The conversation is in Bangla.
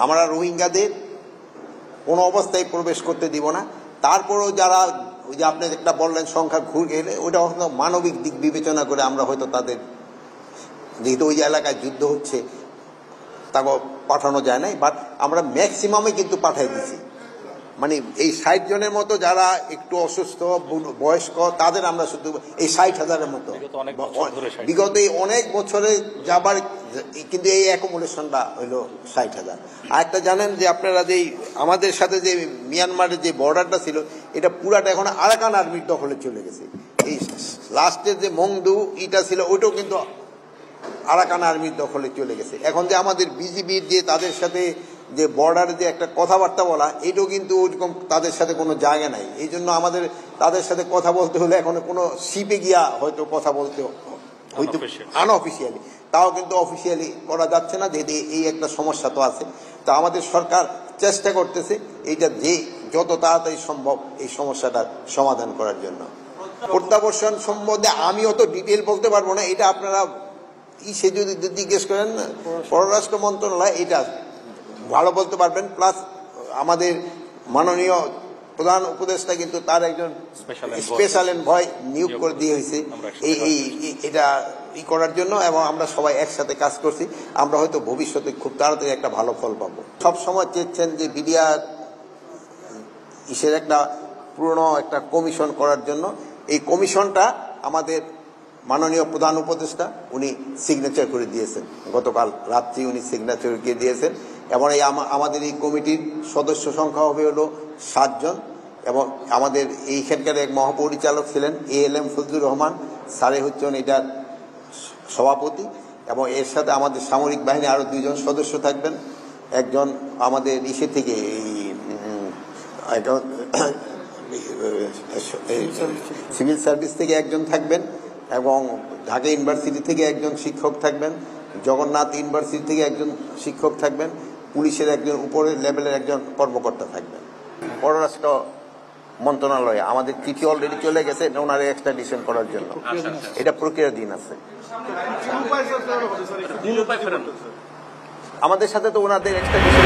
আমরা রোহিঙ্গাদের কোনো অবস্থায় প্রবেশ করতে দিব না। তারপরেও যারা ওই যে আপনি একটা বললেন সংখ্যা ঘুরে গেলে, ওটা হয়তো মানবিক দিক বিবেচনা করে আমরা হয়তো তাদের, যেহেতু ওই এলাকায় যুদ্ধ হচ্ছে, তাকে পাঠানো যায় নাই, বাট আমরা ম্যাক্সিমামে কিন্তু পাঠাই দিছি। মানে এই 60 জনের মতো যারা একটু অসুস্থ বয়স্ক তাদের আমরা শুধু এই 60,000-এর মতো বিগত এই অনেক বছরে যাবার, কিন্তু এই অ্যাকোমোডেশনটা হইলো 60,000। আর একটা জানেন যে আপনারা যে আমাদের সাথে যে মিয়ানমারের যে বর্ডারটা ছিল, এটা পুরাটা এখন আরাকান আর্মির দখলে চলে গেছে। এই লাস্টের যে মংদু ইটা ছিল, ওইটাও কিন্তু আরাকান আর্মির দখলে চলে গেছে। এখন যে আমাদের বিজিবির যে তাদের সাথে যে বর্ডারে যে একটা কথাবার্তা বলা, এটাও কিন্তু ওইরকম তাদের সাথে কোনো জায়গা নাই। এই জন্য আমাদের তাদের সাথে কথা বলতে হলে এখন কোনো শিপে গিয়া হয়তো কথা বলতে হয়তো আনঅফিসিয়ালি, তাও কিন্তু অফিসিয়ালি করা যাচ্ছে না, যেহেতু এই একটা সমস্যা তো আছে। তা আমাদের সরকার চেষ্টা করতেছে এইটা যে যত তাড়াতাড়ি সম্ভব এই সমস্যাটার সমাধান করার জন্য। প্রত্যাবর্ষণ সম্বন্ধে আমি অত ডিটেল বলতে পারবো না, এটা আপনারা সে যদি জিজ্ঞেস করেন পররাষ্ট্র মন্ত্রণালয় এটা ভালো বলতে পারবেন। প্লাস আমাদের মাননীয় প্রধান উপদেষ্টা কিন্তু তার একজন স্পেশাল এনভয় নিয়োগ করে দিয়ে হয়েছে এটা করার জন্য, এবং আমরা সবাই একসাথে কাজ করছি। আমরা হয়তো ভবিষ্যতে খুব তাড়াতাড়ি একটা ভালো ফল পাবো। সবসময় চেয়েছেন যে বিডিআর ইসের একটা পুরনো একটা কমিশন করার জন্য। এই কমিশনটা আমাদের মাননীয় প্রধান উপদেষ্টা উনি সিগনেচার করে দিয়েছেন, গতকাল রাত্রি উনি সিগনেচার করে দিয়েছেন। এবং এই আমাদের এই কমিটির সদস্য সংখ্যা হবে হলো 7 জন, এবং আমাদের এইখানকার এক মহাপরিচালক ছিলেন ALM ফজলুর রহমান স্যারে হচ্ছেন এটার সভাপতি, এবং এর সাথে আমাদের সামরিক বাহিনী আরো 2 জন সদস্য থাকবেন। একজন আমাদের ইসে থেকে সিভিল সার্ভিস থেকে একজন থাকবেন, এবং ঢাকা ইউনিভার্সিটি থেকে একজন শিক্ষক থাকবেন, জগন্নাথ ইউনিভার্সিটি থেকে একজন শিক্ষক থাকবেন, পুলিশের একজন উপরের লেভেলের একজন কর্মকর্তা থাকবেন। পররাষ্ট্র মন্ত্রণালয়ে আমাদের চিঠি অলরেডি চলে গেছে ওনার এক্সট্রাডিশন করার জন্য, এটা প্রক্রিয়াধীন আছে। আমাদের সাথে তো ওনাদের এক্সট্রাডিশন